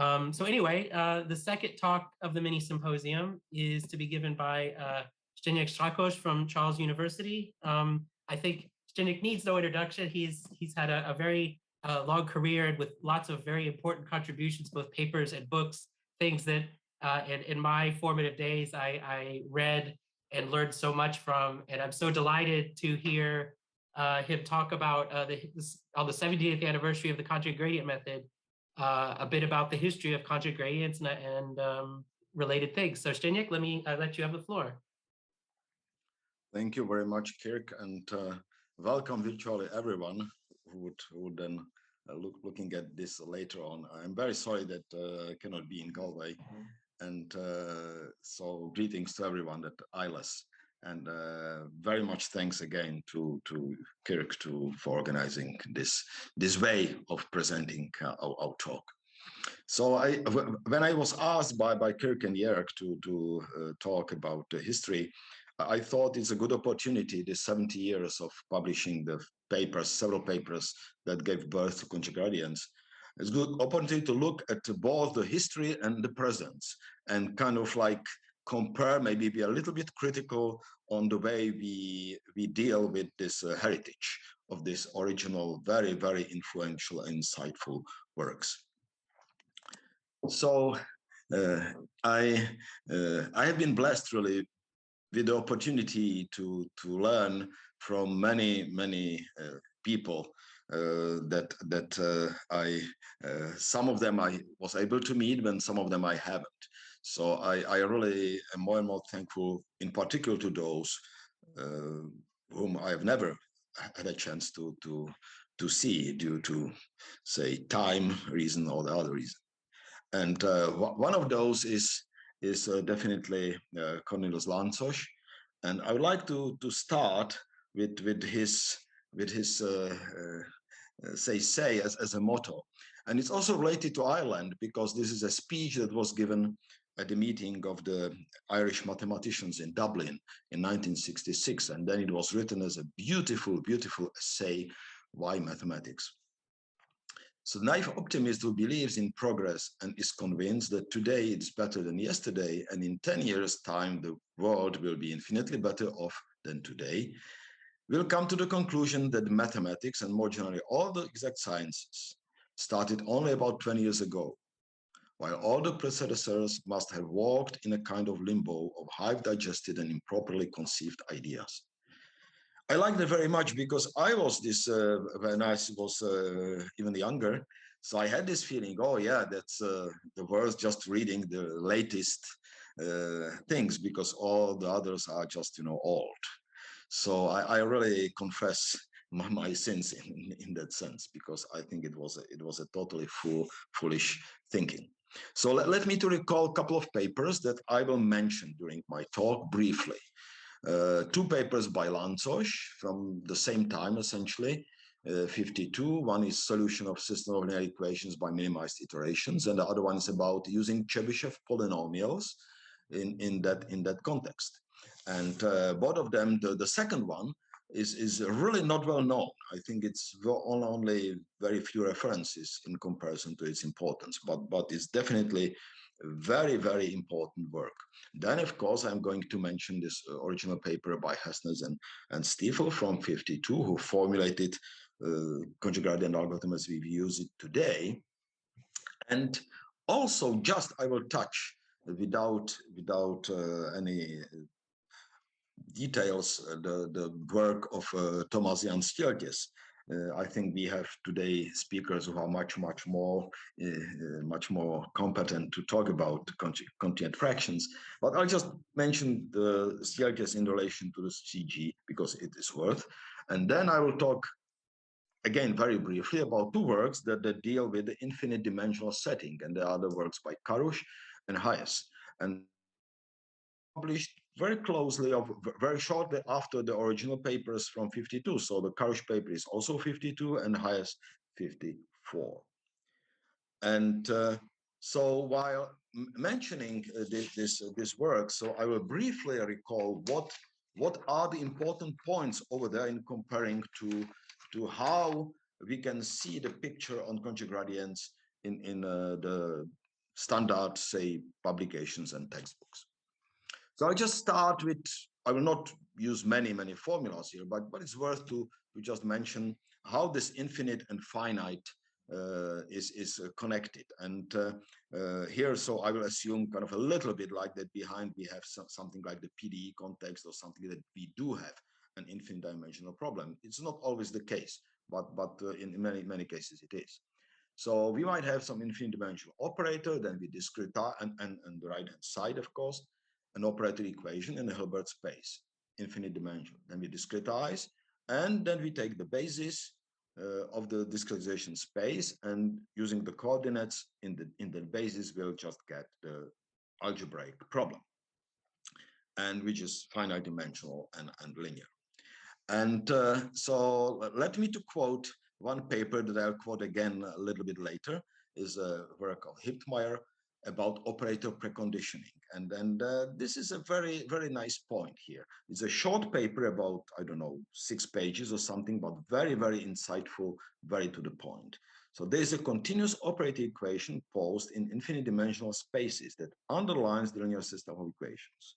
So anyway, the second talk of the mini symposium is to be given by Zdeněk Strakoš from Charles University. I think Zdeněk needs no introduction. He's had a very long career with lots of very important contributions, both papers and books, things that in my formative days I read and learned so much from. And I'm so delighted to hear him talk about on the 70th anniversary of the conjugate gradient method, a bit about the history of conjugate gradients and related things. So Zdeněk, let me let you have the floor. Thank you very much, Kirk, and welcome virtually everyone who would then looking at this later on. I'm very sorry that I cannot be in Galway, and so greetings to everyone at ILS, and very much thanks again to Kirk for organizing this way of presenting our talk. So when I was asked by Kirk and Jörg to talk about the history, I thought it's a good opportunity, the 70 years of publishing the papers, several papers that gave birth to conjugate gradients. It's a good opportunity to look at both the history and the present and kind of like compare, maybe be a little bit critical on the way we deal with this heritage of this original, very, very influential and insightful works. So I have been blessed really with the opportunity to learn from many people that I some of them I was able to meet, and some of them I haven't. So I really am more and more thankful, in particular to those whom I have never had a chance to see due to, say, time reason or the other reason. And one of those is definitely Cornelius Lanczos, and I would like to start with his say as a motto, and it's also related to Ireland because this is a speech that was given at the meeting of the Irish mathematicians in Dublin in 1966, and then it was written as a beautiful essay, Why Mathematics? So the naive optimist who believes in progress and is convinced that today it's better than yesterday, and in 10 years' time the world will be infinitely better off than today, will come to the conclusion that mathematics, and more generally all the exact sciences, started only about 20 years ago, while all the predecessors must have walked in a kind of limbo of half-digested and improperly conceived ideas. I like that very much because I was this when I was even younger. So I had this feeling, oh yeah, that's the world just reading the latest things because all the others are just, old. So I really confess my sins in that sense, because I think it was a totally foolish thinking. So let me to recall a couple of papers that I will mention during my talk briefly. Two papers by Lanczos from the same time, essentially, 52. One is solution of system of linear equations by minimized iterations, and the other one is about using Chebyshev polynomials in that context. And both of them, the second one is really not well known. I think it's only very few references in comparison to its importance, but it's definitely very, very important work. Then, of course, I'm going to mention this original paper by Hestenes and Stiefel from 52, who formulated conjugate gradient algorithm as we use it today. And also, just I will touch without any details the work of Thomas Jan Stieltjes. I think we have today speakers who are much more competent to talk about continued fractions. But I'll just mention the Stieltjes in relation to the CG because it is worth. And then I will talk again very briefly about two works that deal with the infinite dimensional setting, and the other works by Karush and Hayes, and published very closely, very shortly after the original papers from 52. So the Karush paper is also 52 and Hayes 54. And so while mentioning this work, so I will briefly recall what are the important points over there in comparing to how we can see the picture on conjugate gradients in the standard, say, publications and textbooks. So I'll just start with, I will not use many formulas here, but it's worth to just mention how this infinite and finite is connected. And here, so I will assume kind of a little bit like that behind we have something like the PDE context or something that we do have an infinite dimensional problem. It's not always the case, but in many cases it is. So we might have some infinite dimensional operator, then we discretize, and the right-hand side, of course, an operator equation in a Hilbert space, infinite dimensional. Then we discretize, and then we take the basis of the discretization space, and using the coordinates in the basis, we'll just get the algebraic problem, and which is finite dimensional and linear. And so let me to quote one paper that I'll quote again a little bit later, is a work of Hiptmeyer about operator preconditioning. And this is a very nice point here. It's a short paper about, I don't know, 6 pages or something, but very insightful, very to the point. So there's a continuous operator equation posed in infinite dimensional spaces that underlines the linear system of equations.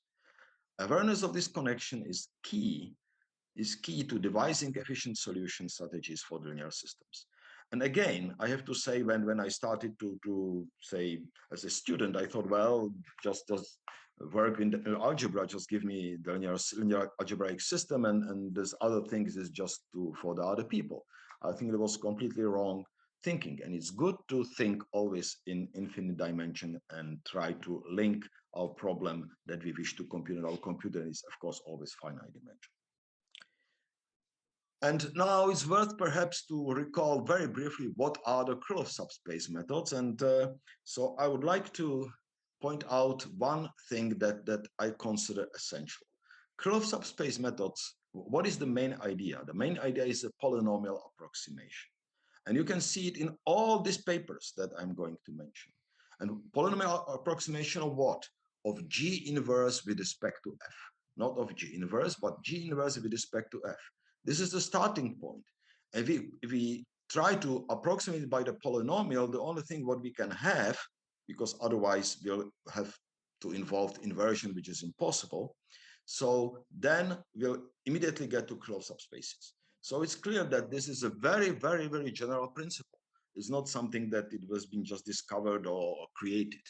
Awareness of this connection is key to devising efficient solution strategies for the linear systems. And again, I have to say, when I started to say as a student, I thought, well, just work in the algebra, just give me the linear algebraic system, and this other things is just for the other people. I think it was completely wrong thinking, and it's good to think always in infinite dimension and try to link our problem that we wish to compute in our computer is, of course, always finite dimension. And now it's worth perhaps to recall very briefly what are the Krylov subspace methods. And so I would like to point out one thing that I consider essential. Krylov subspace methods, what is the main idea? The main idea is a polynomial approximation. And you can see it in all these papers that I'm going to mention. And polynomial approximation of what? Of G inverse with respect to F. Not of G inverse, but G inverse with respect to F. This is the starting point. If we try to approximate by the polynomial, the only thing what we can have, because otherwise we'll have to involve inversion, which is impossible. So then we'll immediately get to Krylov subspaces. So it's clear that this is a very general principle. It's not something that it was being just discovered or created.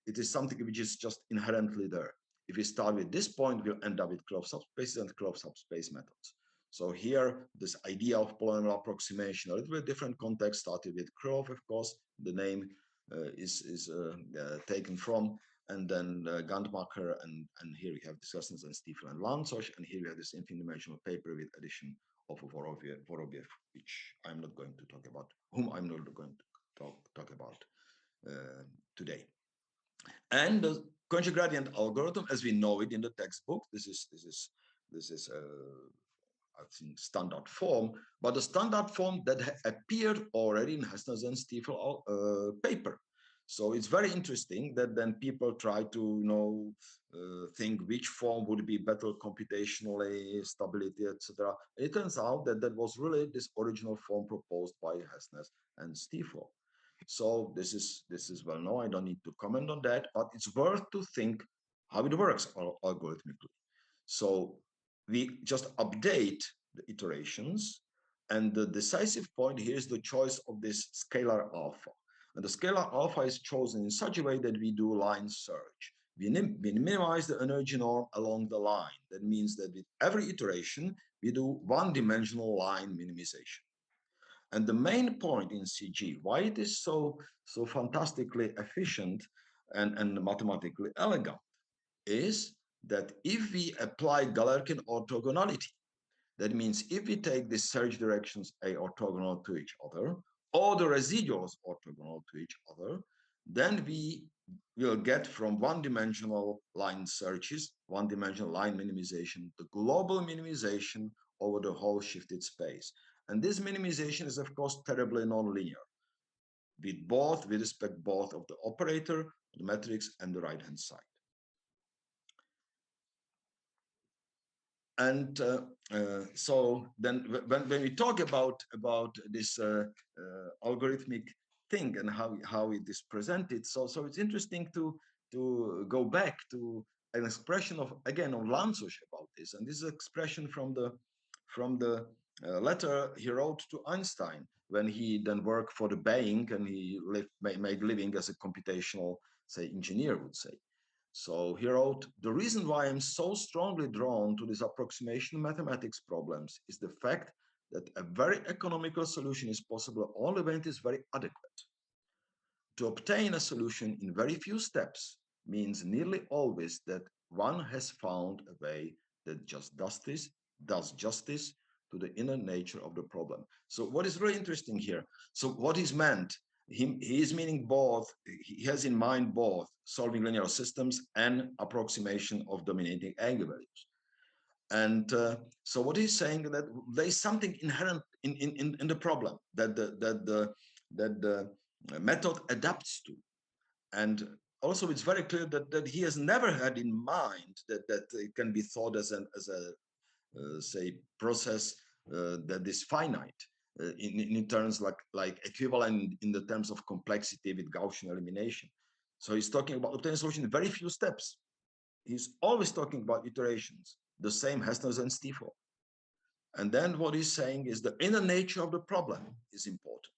It is something which is just inherently there. If we start with this point, we'll end up with Krylov subspaces and Krylov subspace methods. So here, this idea of polynomial approximation, a little bit different context, started with Krylov, of course. The name is taken from, and then Gantmacher, and here we have Hestenes and Stiefel and Lanczos, and here we have this infinite dimensional paper with addition of Vorobiev, which I'm not going to talk about, whom I'm not going to talk about today. And the conjugate gradient algorithm, as we know it in the textbook, this is I think standard form, but the standard form that appeared already in Hestenes and Stiefel paper. So it's very interesting that then people try to think which form would be better computationally, stability, etc. It turns out that that was really this original form proposed by Hestenes and Stiefel. So this is well known. I don't need to comment on that, but it's worth to think how it works algorithmically. So we just update the iterations, and the decisive point here is the choice of this scalar alpha. And the scalar alpha is chosen in such a way that we do line search. We minimize the energy norm along the line. That means that with every iteration, we do one-dimensional line minimization. And the main point in CG, why it is so fantastically efficient and mathematically elegant, is that if we apply Galerkin orthogonality, that means if we take the search directions A orthogonal to each other, or the residuals orthogonal to each other, then we will get from one-dimensional line searches, one-dimensional line minimization, the global minimization over the whole shifted space. And this minimization is, of course, terribly nonlinear, with respect both of the operator, the matrix, and the right-hand side. And so then when we talk about this algorithmic thing and how it is presented. So it's interesting to go back to an expression of Lanczos about this, and this is an expression from the letter he wrote to Einstein when he then worked for the bank and he made living as a computational, say, engineer would say. So he wrote, the reason why I'm so strongly drawn to this approximation mathematics problems is the fact that a very economical solution is possible only when it is very adequate. To obtain a solution in very few steps means nearly always that one has found a way that just does justice to the inner nature of the problem. So what is really interesting here, so what is meant, he is meaning both, he has in mind both solving linear systems and approximation of dominating eigenvalues. And so what he's saying that there is something inherent in the problem that the method adapts to. And also it's very clear that he has never had in mind that it can be thought as a say process that is finite in terms like equivalent in the terms of complexity with Gaussian elimination. So he's talking about obtaining a solution in very few steps. He's always talking about iterations, the same Hestenes and Stiefel. And then what he's saying is the inner nature of the problem is important.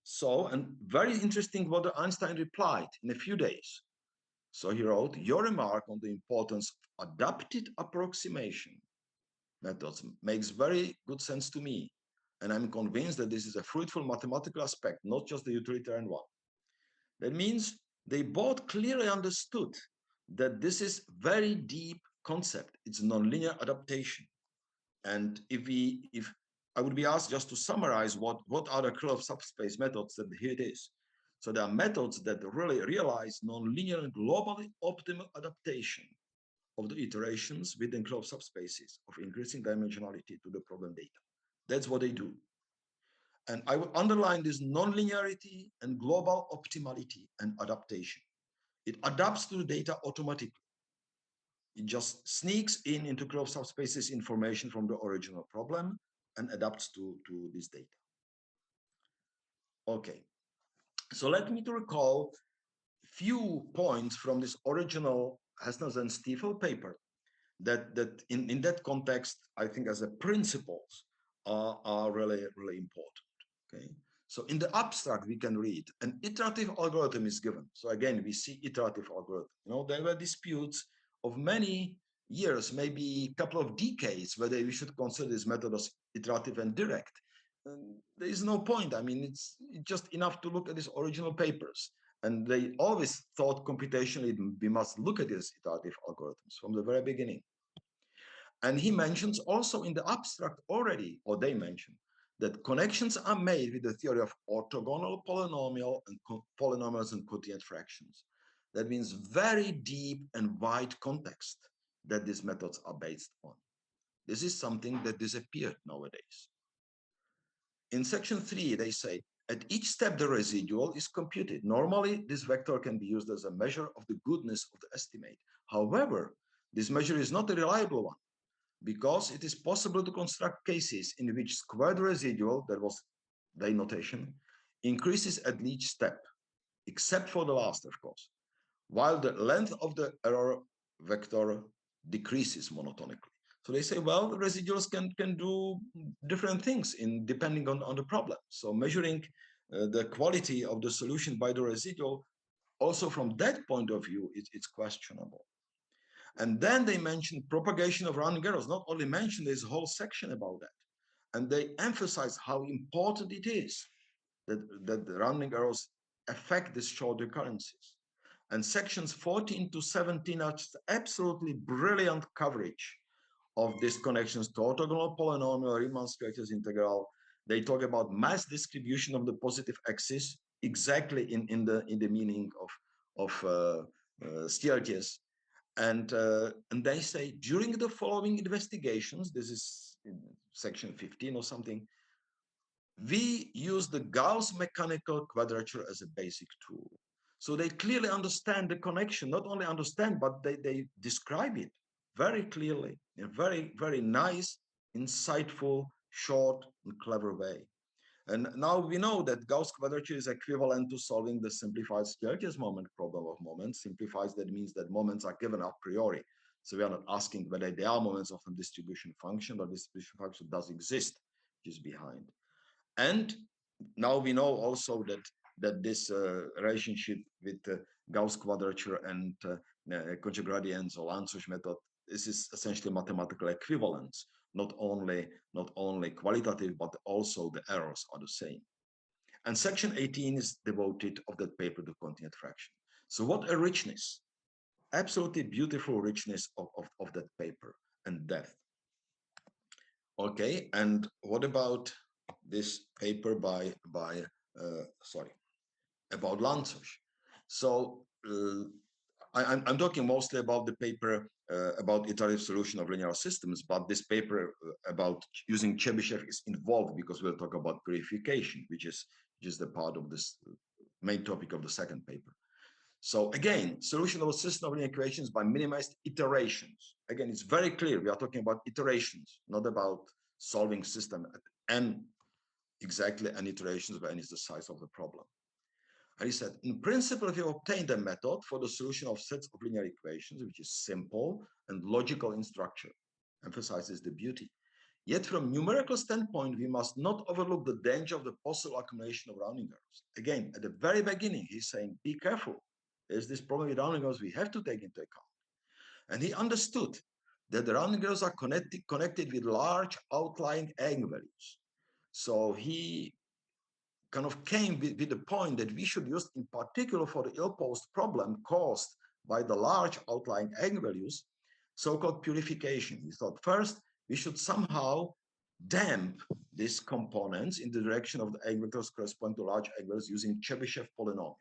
So, and very interesting what Einstein replied in a few days. So he wrote, your remark on the importance of adapted approximation methods makes very good sense to me. And I'm convinced that this is a fruitful mathematical aspect, not just the utilitarian one. That means they both clearly understood that this is very deep concept. It's nonlinear adaptation. And if I would be asked just to summarize what are the Krylov subspace methods, that here it is. So there are methods that really realize nonlinear and globally optimal adaptation of the iterations within Krylov subspaces of increasing dimensionality to the problem data. That's what they do. And I would underline this nonlinearity and global optimality and adaptation. It adapts to the data automatically. It just sneaks into Krylov subspaces information from the original problem and adapts to this data. Okay, so let me to recall few points from this original Hestenes and Stiefel paper that in that context, I think as a principles are really important. Okay, so in the abstract we can read an iterative algorithm is given. So again, we see iterative algorithm. You know, there were disputes of many years, maybe a couple of decades, whether we should consider this method as iterative and direct. And there is no point. I mean, it's just enough to look at these original papers. And they always thought computationally we must look at these iterative algorithms from the very beginning. And he mentions also in the abstract already, or they mention, that connections are made with the theory of orthogonal polynomial and polynomials and quotient fractions. That means very deep and wide context that these methods are based on. This is something that disappeared nowadays. In section 3, they say, at each step, the residual is computed. Normally, this vector can be used as a measure of the goodness of the estimate. However, this measure is not a reliable one, because it is possible to construct cases in which squared residual, that was their notation, increases at each step, except for the last, of course, while the length of the error vector decreases monotonically. So they say, well, the residuals can do different things depending on the problem. So measuring the quality of the solution by the residual, also from that point of view, it's questionable. And then they mention propagation of rounding errors. Not only mention, there's a whole section about that. And they emphasize how important it is that the rounding errors affect these short recurrences. And sections 14 to 17 are just absolutely brilliant coverage of these connections to orthogonal polynomial, Riemann Straighter's integral. They talk about mass distribution of the positive axis, exactly in the meaning of Stieltjes. And they say, during the following investigations, this is in section 15 or something, we use the Gauss mechanical quadrature as a basic tool. So they clearly understand the connection, not only understand, but they describe it very clearly in a very, very nice, insightful, short, and clever way. And now we know that Gauss quadrature is equivalent to solving the simplified Scherzius moment problem of moments. Simplifies, that means that moments are given a priori. So we are not asking whether they are moments of a distribution function, but distribution function does exist, which is behind. And now we know also that this relationship with Gauss quadrature and conjugate gradients or Lanczos method, this is essentially mathematical equivalence. Not only qualitative, but also the errors are the same. And section 18 is devoted of that paper to continued fraction. So what a richness, absolutely beautiful richness of that paper and depth. Okay, and what about this paper about Lanczos? So I'm talking mostly about the paper about iterative solution of linear systems, but this paper about using Chebyshev is involved because we'll talk about purification, which is the part of this main topic of the second paper. So again, solution of a system of linear equations by minimized iterations. Again, it's very clear we are talking about iterations, not about solving system at n exactly n iterations by n is the size of the problem. And he said, in principle, if you obtain the method for the solution of sets of linear equations, which is simple and logical in structure, emphasizes the beauty. Yet from numerical standpoint, we must not overlook the danger of the possible accumulation of rounding errors. Again, at the very beginning, he's saying, be careful. There's this problem with rounding errors we have to take into account. And he understood that the rounding errors are connected with large outlying eigenvalues. So he kind of came with the point that we should use, in particular for the ill-posed problem caused by the large outlying eigenvalues, so-called purification. He thought first we should somehow damp these components in the direction of the eigenvectors corresponding to large eigenvalues using Chebyshev polynomials.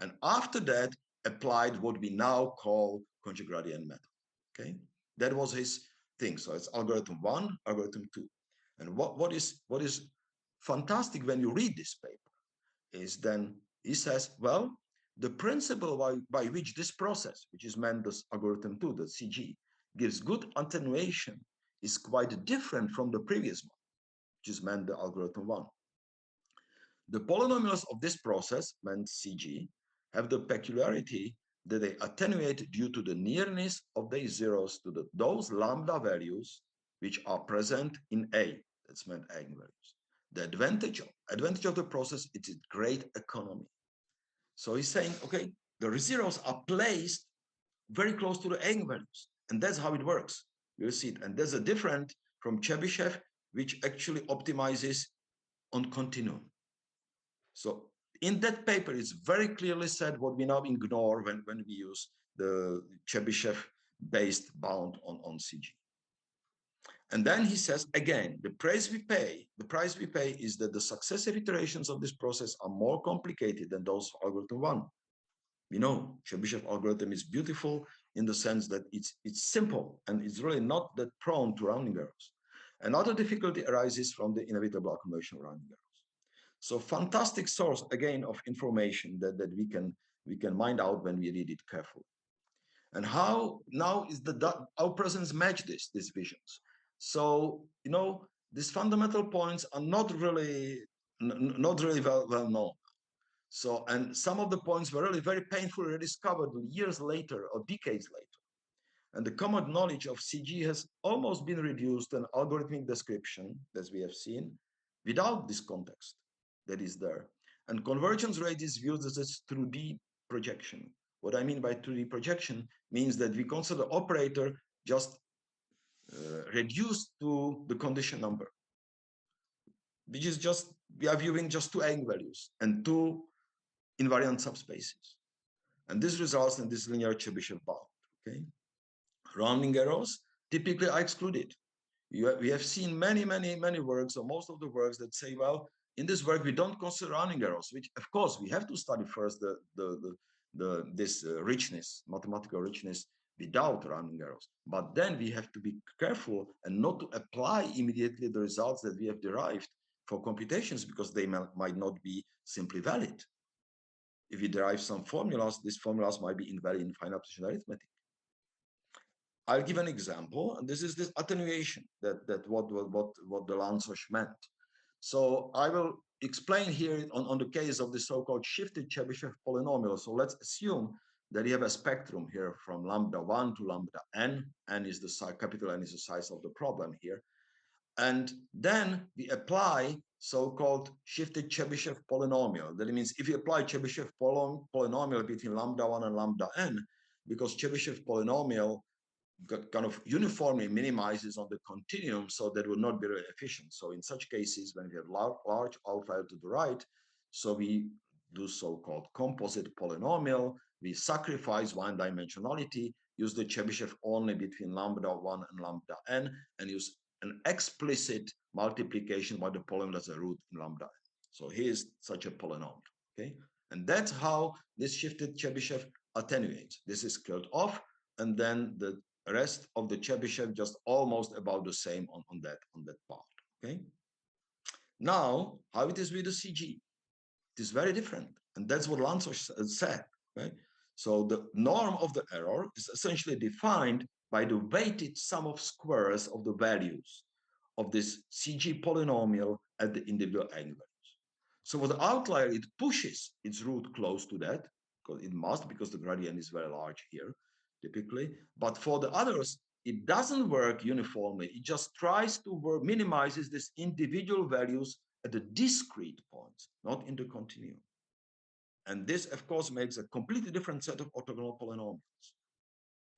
And after that, applied what we now call conjugate gradient method. Okay, that was his thing. So it's algorithm 1, algorithm 2. And what is fantastic when you read this paper is then he says, well, the principle by which this process, which is meant as algorithm 2, the CG, gives good attenuation is quite different from the previous one, which is meant the algorithm 1. The polynomials of this process, meant CG, have the peculiarity that they attenuate due to the nearness of their zeros to those lambda values which are present in A, that's meant eigenvalues. The advantage of the process is its great economy. So he's saying, okay, the zeros are placed very close to the eigenvalues, and that's how it works. You'll see it. And there's a difference from Chebyshev, which actually optimizes on continuum. So in that paper, it's very clearly said what we now ignore when we use the Chebyshev-based bound on CG. And then he says, again, the price we pay is that the successive iterations of this process are more complicated than those of algorithm 1. We know Chebyshev algorithm is beautiful in the sense that it's simple and it's really not that prone to rounding errors. Another difficulty arises from the inevitable accumulation of rounding errors. So fantastic source, again, of information that we can mine out when we read it carefully. And how now is our presence match these visions? So, you know, these fundamental points are not really well known. So, and some of the points were really very painfully rediscovered years later or decades later. And the common knowledge of CG has almost been reduced to an algorithmic description, as we have seen, without this context that is there. And convergence rate is viewed as a 2D projection. What I mean by 2D projection means that we consider the operator just reduced to the condition number, which is just, we are viewing just two eigenvalues and two invariant subspaces. And this results in this linear Chebyshev bound, okay? Rounding errors typically are excluded. We have seen many works, or most of the works that say, well, in this work, we don't consider rounding errors, which of course we have to study first this richness, mathematical richness without rounding errors. But then we have to be careful and not to apply immediately the results that we have derived for computations because they might not be simply valid. If we derive some formulas, these formulas might be invalid in finite position arithmetic. I'll give an example, and this is this attenuation that what the Lanczos meant. So I will explain here on the case of the so-called shifted Chebyshev polynomial. So let's assume that you have a spectrum here from lambda 1 to lambda n. N is the size, capital N is the size of the problem here. And then we apply so-called shifted Chebyshev polynomial. That means if you apply Chebyshev polynomial between lambda 1 and lambda n, because Chebyshev polynomial kind of uniformly minimizes on the continuum, so that will not be very efficient. So in such cases, when we have large outlier to the right, so we do so-called composite polynomial, we sacrifice one dimensionality, use the Chebyshev only between lambda 1 and lambda n, and use an explicit multiplication by the polynomial as a root in lambda n. So here's such a polynomial, okay? And that's how this shifted Chebyshev attenuates. This is killed off, and then the rest of the Chebyshev just almost about the same on that part, okay? Now, how it is with the CG? It is very different, and that's what Lanczos said, right? So the norm of the error is essentially defined by the weighted sum of squares of the values of this CG polynomial at the individual eigenvalues. So for the outlier, it pushes its root close to that, because it must, because the gradient is very large here, typically. But for the others, it doesn't work uniformly. It just tries to work, minimizes this individual values at the discrete points, not in the continuum. And this, of course, makes a completely different set of orthogonal polynomials.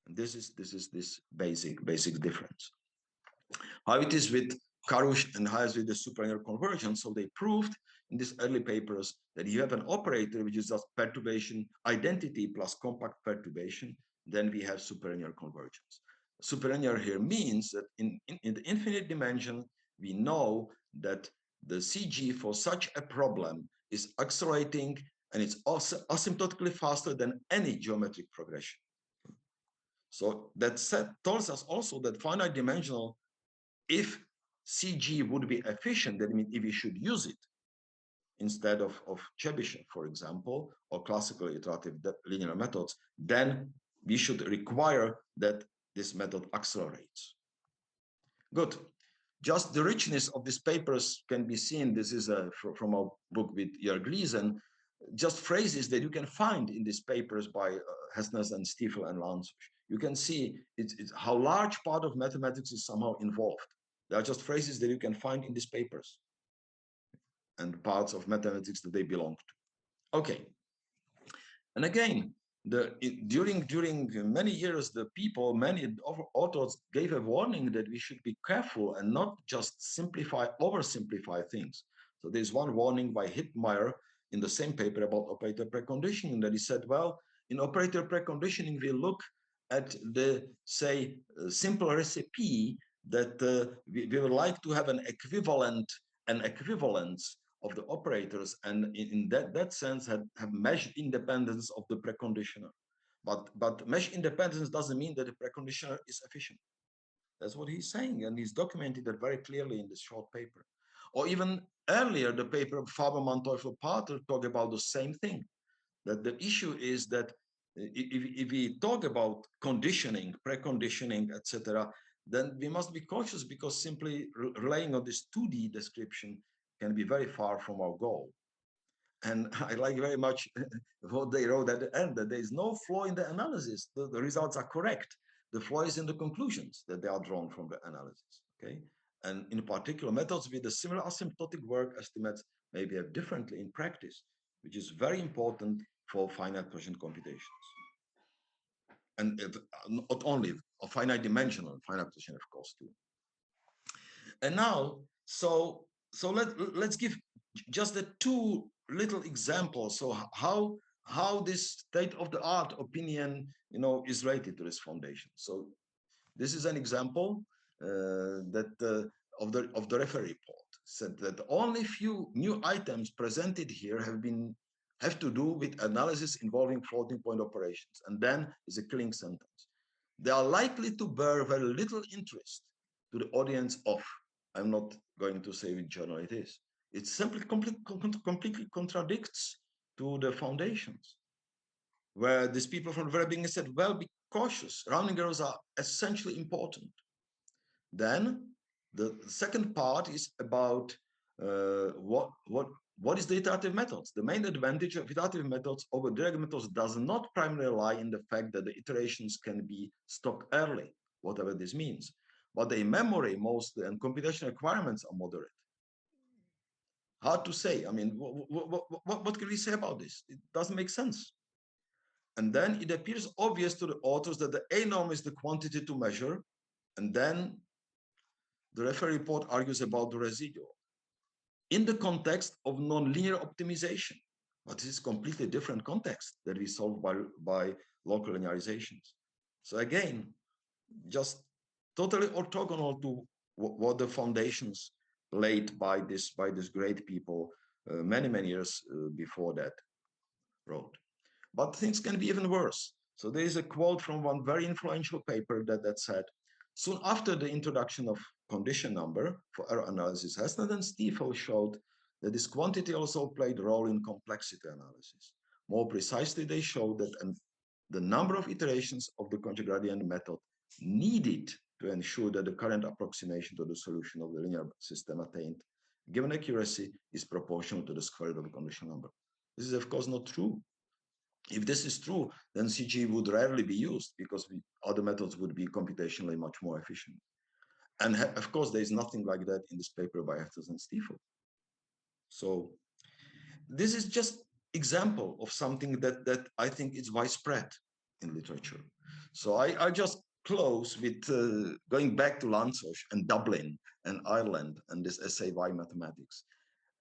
And this is this basic difference. How it is with Karush and Hayes with the superlinear convergence. So they proved in these early papers that you have an operator which is just perturbation identity plus compact perturbation, then we have superlinear convergence. Superlinear here means that in the infinite dimension, we know that the CG for such a problem is accelerating, and it's also asymptotically faster than any geometric progression. So that tells us also that finite dimensional, if CG would be efficient, that means if we should use it instead of Chebyshev, for example, or classical iterative linear methods, then we should require that this method accelerates. Good. Just the richness of these papers can be seen. This is from a book with Jörg Liesen, just phrases that you can find in these papers by Hestenes and Stiefel and Lanczos. You can see it's how large part of mathematics is somehow involved. There are just phrases that you can find in these papers and parts of mathematics that they belong to. Okay. And again, during many years, many authors gave a warning that we should be careful and not just oversimplify things. So there's one warning by Hittmeyer in the same paper about operator preconditioning, that he said, well, in operator preconditioning, we look at the, say, simple recipe that we would like to have an equivalence of the operators, and in that sense have mesh independence of the preconditioner. But mesh independence doesn't mean that the preconditioner is efficient. That's what he's saying, and he's documented that very clearly in this short paper. Or even earlier, the paper of Faberman, Teufel, Pater talk about the same thing, that the issue is that if we talk about conditioning, preconditioning, etc., then we must be cautious, because simply relying on this 2D description can be very far from our goal. And I like very much what they wrote at the end, that there is no flaw in the analysis. The results are correct. The flaw is in the conclusions that they are drawn from the analysis, okay? And in particular, methods with a similar asymptotic work estimates may behave differently in practice, which is very important for finite Gaussian computations. And not only a finite dimensional, finite Gaussian, of course, too. And now, so let's give just the two little examples. So how this state-of-the-art opinion, is related to this foundation. So this is an example that of the referee report, said that only few new items presented here have to do with analysis involving floating point operations, and then is a killing sentence. They are likely to bear very little interest to the audience of, I'm not going to say which journal it is. It simply completely contradicts to the foundations, where these people from the very beginning said, well, be cautious. Rounding errors are essentially important. Then the second part is about what what is the iterative methods? The main advantage of iterative methods over direct methods does not primarily lie in the fact that the iterations can be stopped early, whatever this means. But the memory mostly and computational requirements are moderate. Hard to say. I mean, what can we say about this? It doesn't make sense. And then it appears obvious to the authors that the A norm is the quantity to measure, and then the referee report argues about the residual in the context of nonlinear optimization. But this is completely different context that we solve by local linearizations. So again, just totally orthogonal to what the foundations laid by this great people many years before that wrote. But things can be even worse. So there is a quote from one very influential paper that said, soon after the introduction of condition number for error analysis, Hestenes and Stiefel showed that this quantity also played a role in complexity analysis. More precisely, they showed that the number of iterations of the conjugate gradient method needed to ensure that the current approximation to the solution of the linear system attained given accuracy is proportional to the square root of the condition number. This is of course not true. If this is true, then CG would rarely be used because other methods would be computationally much more efficient. And of course, there is nothing like that in this paper by Hestenes and Stiefel. So this is just example of something that I think is widespread in literature. So I just close with going back to Lanczos and Dublin and Ireland and this essay, Why Mathematics?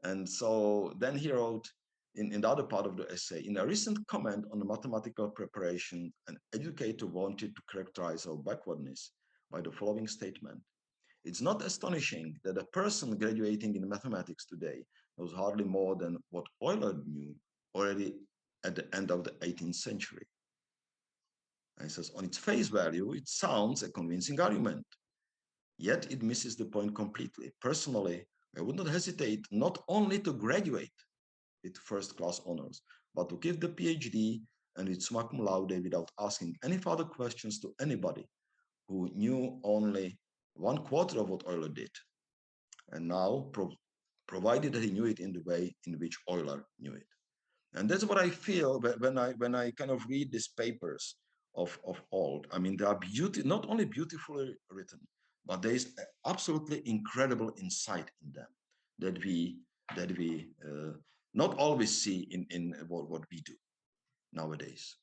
And so then he wrote in the other part of the essay, in a recent comment on the mathematical preparation, an educator wanted to characterize our backwardness by the following statement. It's not astonishing that a person graduating in mathematics today knows hardly more than what Euler knew already at the end of the 18th century. And he says, on its face value, it sounds a convincing argument, yet it misses the point completely. Personally, I would not hesitate not only to graduate with first-class honors, but to give the PhD and with summa cum laude without asking any further questions to anybody who knew only 1/4 of what Euler did. And now, provided that he knew it in the way in which Euler knew it. And that's what I feel when I kind of read these papers of old. I mean, they are not only beautifully written, but there is absolutely incredible insight in them that we not always see in what we do nowadays.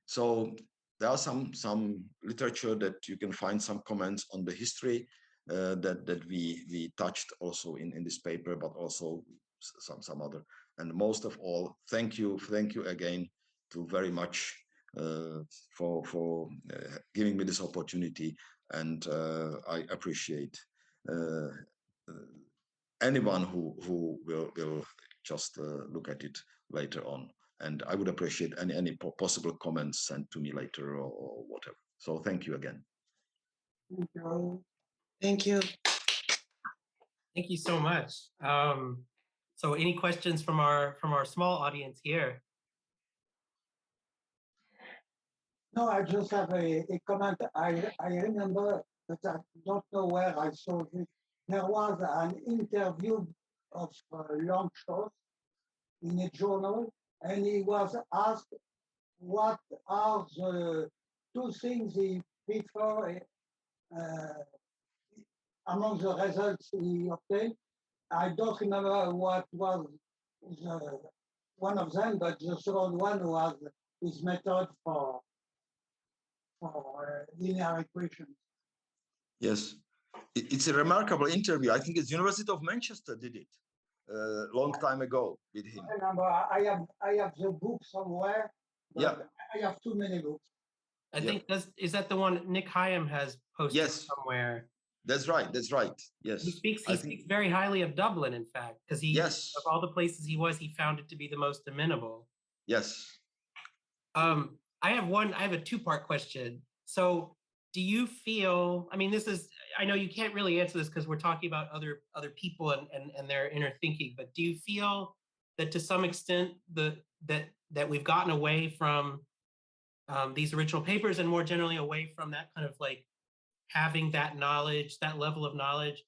So there are some literature that you can find some comments on the history that we touched also in this paper, but also some other. And most of all, thank you again to very much for giving me this opportunity, and I appreciate anyone who will just look at it later on. And I would appreciate any possible comments sent to me later or whatever. So thank you again. Thank you. Thank you. Thank you so much. So any questions from our small audience here? No, I just have a comment. I remember, but I don't know where I saw it. There was an interview of Lanczos in a journal, and he was asked what are the two things he prefer among the results he obtained. I don't remember what was one of them, but the second one was his method for linear equations. Yes, it's a remarkable interview. I think it's University of Manchester did it a long time ago with him. I remember, I have the book somewhere. Yeah, I have too many books. I think is that the one Nick Hyam has posted yes, somewhere? That's right. That's right. Yes. He speaks very highly of Dublin, in fact, because yes, of all the places he was, he found it to be the most amenable. Yes. I have a two-part question. So do you feel, I mean, I know you can't really answer this because we're talking about other people and their inner thinking, but do you feel that to some extent that we've gotten away from these original papers and more generally away from that kind of like having that knowledge, that level of knowledge,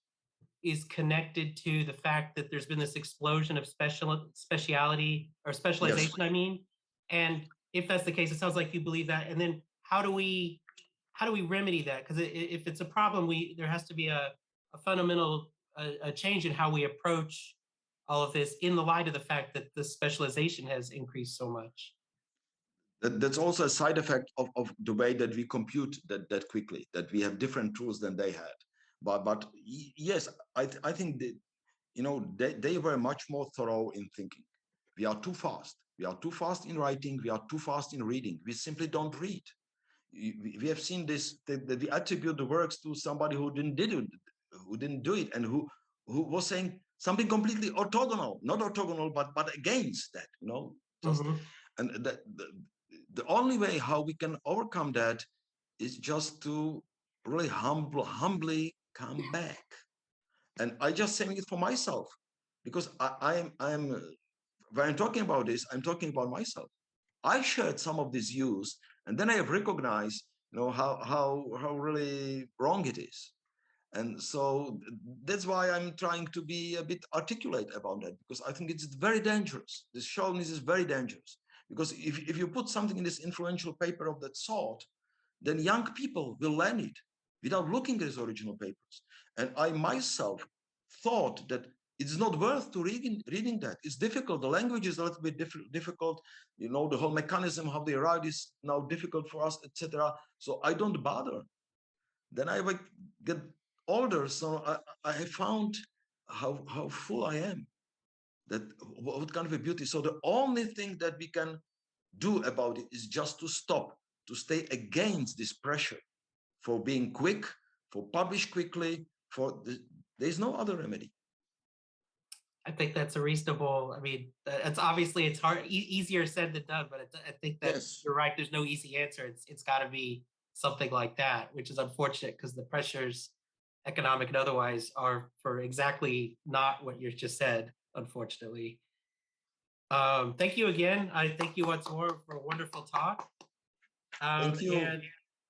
is connected to the fact that there's been this explosion of speciality or specialization, Yes. I mean. And if that's the case, it sounds like you believe that. And then how do we remedy that? Because if it's a problem, there has to be a fundamental a change in how we approach all of this in the light of the fact that the specialization has increased so much. That's also a side effect of the way that we compute that quickly, that we have different tools than they had. But yes, I think that, you know, they were much more thorough in thinking. We are too fast. We are too fast in writing. We are too fast in reading. We simply don't read. We have seen this, that we attribute the works to somebody who didn't do it, and who was saying something completely orthogonal, not orthogonal, but against that, you know. Just and the only way how we can overcome that is just to really humbly come back. And I just saying it for myself, because I'm when I'm talking about this, I'm talking about myself. I shared some of these views, and then I have recognized, you know, how really wrong it is. And so that's why I'm trying to be a bit articulate about that, because I think it's very dangerous. This chauvinism is very dangerous, because if you put something in this influential paper of that sort, then young people will learn it without looking at his original papers. And I myself thought that it's not worth to reading that. It's difficult. The language is a little bit difficult. You know, the whole mechanism, how they write is now difficult for us, etc. So I don't bother. Then I would get older, so I have found how full I am. That what kind of a beauty. So the only thing that we can do about it is just to stop, to stay against this pressure for being quick, for publish quickly, there's no other remedy. I think that's a reasonable, I mean, it's obviously it's hard, easier said than done, but I think that Yes. you're right. There's no easy answer. It's got to be something like that, which is unfortunate because the pressures, economic and otherwise, are for exactly not what you just said, unfortunately. Thank you again. I thank you once more for a wonderful talk. Thank you. And